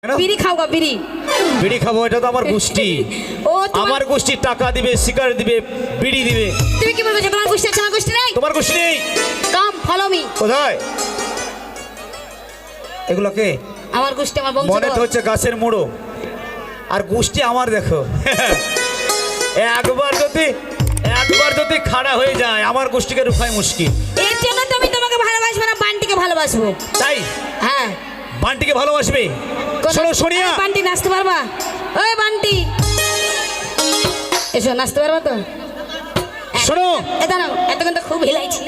বিড়ি খাও গা বিড়ি বিড়ি খাবো, এটা তো আমার গোষ্ঠী। ও আমার গোষ্ঠী টাকা দিবে, সিগারেট দিবে, বিড়ি দিবে। তুমি কি বলছো তোমার গোষ্ঠী আছে, আমার গোষ্ঠী নেই? তোমার গোষ্ঠী নেই? কাম ফলো মি। কোথায় এগুলো কে? আমার গোষ্ঠী, আমার বংশ। মনে তো হচ্ছে গাছের মুড়ো, আর গোষ্ঠী আমার। দেখো একবার যদি খাড়া হয়ে যায় আমার গোষ্ঠীকে রুখাই মুশকিল। এর জন্য তো আমি তোমাকে ভালোবাসবো না, বান্টিকে ভালোবাসবো। তাই? হ্যাঁ, বান্টিকে ভালোবাসবে? শোনো সোনিয়া, বান্টি নাচতে পারবা? ওই বান্টি এসো, নাচতে পারবা তো? শোনো, এটা নাও, এতক্ষণ তো খুব হিলাইছিল,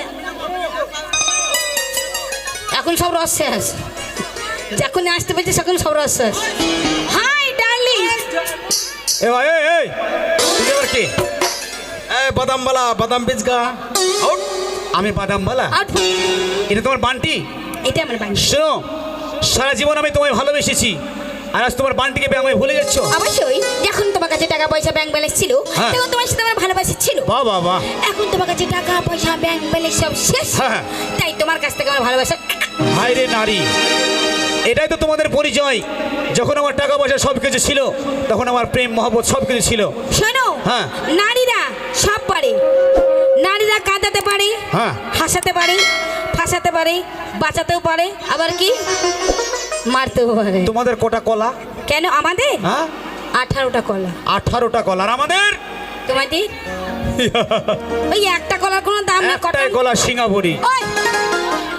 এখন সব রস শেষ। যখন আসতে পেরেছি তখন সব রস শেষ। Hi darling. এ ভাই, এই তুই আবার কি? বাদামবালা, বাদাম পিচকা। আমি বাদামবালা? আউট। এটা তোমার বান্টি? এটা আমার বান্টি। শোনো, সারা জীবন আমি তোমায় ভালোবেসেছি, আর আজ তোমার বান্টিকে আমায় ভুলে যাচ্ছ? অবশ্যই, যখন তোমার কাছে টাকা পয়সা ব্যাংক ব্যালেন্স ছিল তখন তোমার সাথে আমার ভালোবাসা ছিল। বাহ বাহ বাহ। এখন তোমার কাছে টাকা পয়সা ব্যাংক ব্যালেন্স সব শেষ, হ্যাঁ। তাই তোমার কাছ থেকে আমার ভালোবাসা। হায় রে নারী, এটাই তো তোমাদের পরিচয়। যখন আমার টাকা পয়সা সব কিছু ছিল, তখন আমার প্রেম মহব্বত সব কিছু ছিল। শোনো, হ্যাঁ। নারীরা সব পারে। নারীরা কাঁদাতে পারে, হ্যাঁ, হাসাতে পারে, ফাঁসাতে পারে, বাঁচাতেও পারে, আবার কি মারতেও পারে। তোমাদের কোটা কলা? কেন আমাদের? হ্যাঁ, 18টা কলা। 18টা কলা। আর আমাদের তোমাদের ওই একটা কলার কোনো দাম না। একটাই কলা সিঙ্গাপুরি।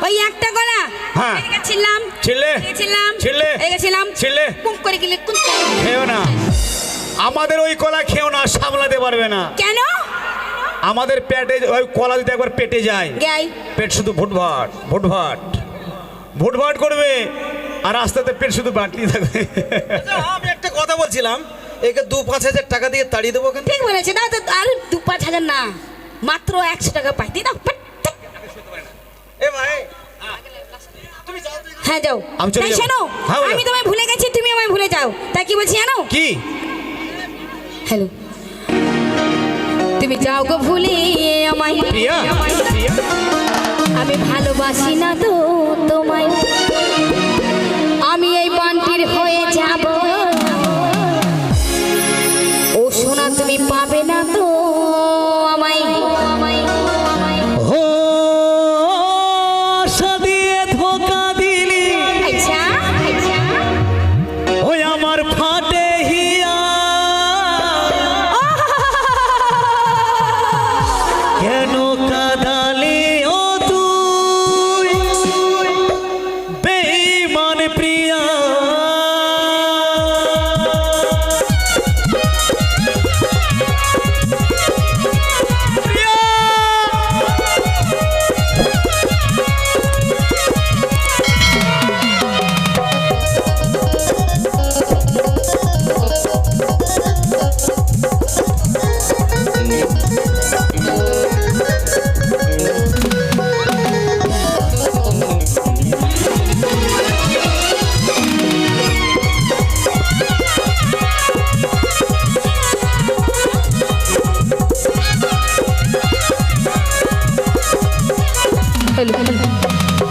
ওই একটা কলা। হ্যাঁ। ছিলাম ছিলে ছিলাম ছিলে গেছিলাম ছিলে কুম করে গেলে কুম। খেও না, আমাদের ওই কলা খেও না, সামলাতে পারবে না। কেন? আমাদের পেটে ওই কলা যদি একবার পেটে যায়, গাই পেট শুধু ভুটভাট ভুটভাট ভুটভাট করবে, আর আস্তে আস্তে পেট শুধু বাড়তেই থাকবে। আমি একটা কথা বলছিলাম, একে 2-5 হাজার টাকা দিয়ে তাড়িয়ে দেবো কেন? ঠিক বলেছে, দাও তো। আর 2-5 হাজার না, মাত্র 100 টাকা পাইতে দাও। এ ভাই, হ্যাঁ যাও। আমি চলে তাই যাবো। শোনো, হ্যাঁ, বলো। আমি তোমায় ভুলে গেছি, তুমি আমায় ভুলে যাও। তাই কি বলছি জানো? কি? হ্যালো, তুমি যাও গো ভুলে আমায়। প্রিয়া, আমি ভালোবাসি না তো তোমায়, আমি এই বান্টির হয়ে যাব। ও সোনা, তুমি পাবে না তো আমায়। ও আশা দিয়ে ধোকা দিলি, আচ্ছা আচ্ছা, ওই আমার ফাটে হিয়া, কেন কাঁদালি ও তুই বেঈমান প্রিয়া।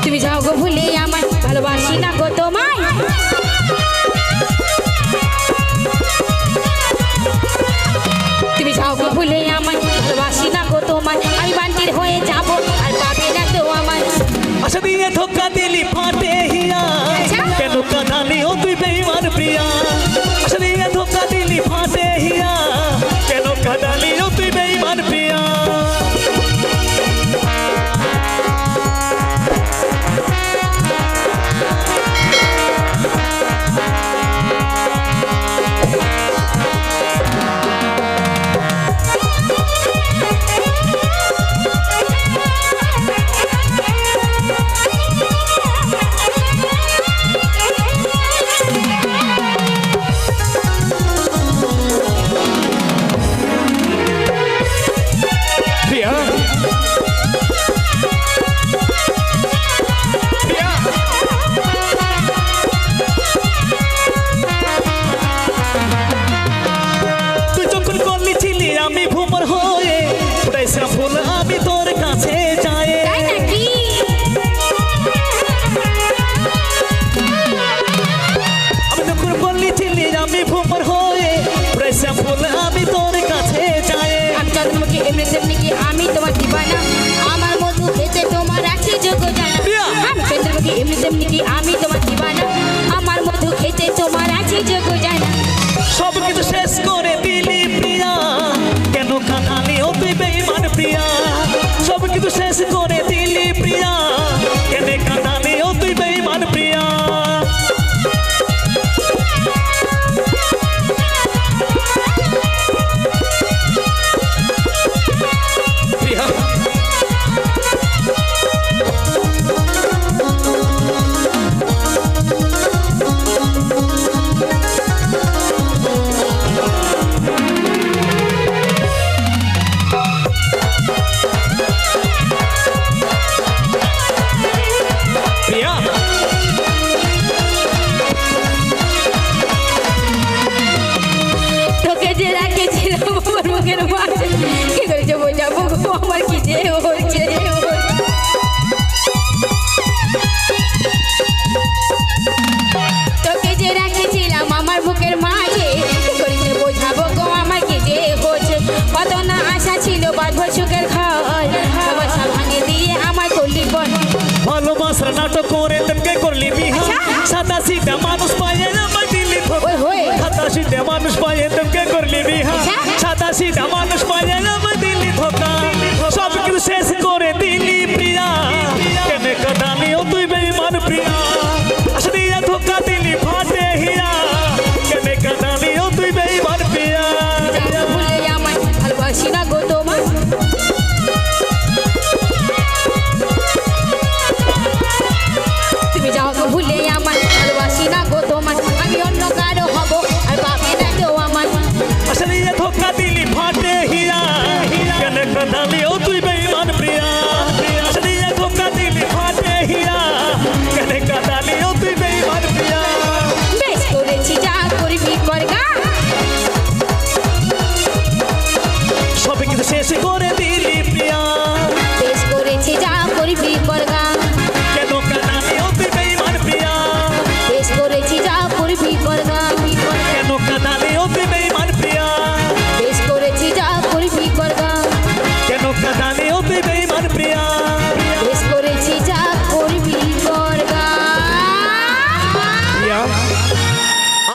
তুমি যাও গো ভুলে আমায়, ভালোবাসি না গো তোমায়। তুমি যাও গো ভুলে আমায়, ভালোবাসি না গো তোমায়, আমি বান্টির হয়ে যাব, আর পাবে না তো আমায়। আশা দিয়ে ধোকা দিলি ফাটে হিয়া, কেন কাঁদালি ও তুই বেঈমান প্রিয়া। আশা দিয়ে ধোকা দিলি ফাটে হিয়া, কেন কাঁদালি ও তুই বেঈমান প্রিয়া। সে যোগ যায় না। সব কিছু শেষ করে দিলি প্রিয়া কেন কাঁদালি ও তুই বেঈমান প্রিয়া সব কিছু শেষ করে দিলি প্রিয়া কেন কাঁদালি ও তুই বেঈমান প্রিয়া প্রিয়া প্রিয়া তোকে যে রাখেছিলাম আমার মুখের মাঝে, কি করেছে বোঝাবো গো, আমার কি যে হচ্ছে। তোকে যে রাখেছিলাম আমার বুকের মাঝে, কি করেছে বোঝাবো গো, আমার কি যে হচ্ছে। কত না আশা ছিল বাঁধবো সুখের ঘর, সবার ভাঙে দিয়ে আমার করলি বল। ভালোবাসার নাটক করে তোকে করলি বিহা সাদা সিধা মানুষ পায়ে আমার দিলি ওই হয়ে সাদা সিধা মানুষ পায়ে তোকে করলি বিহা সাদা সিধা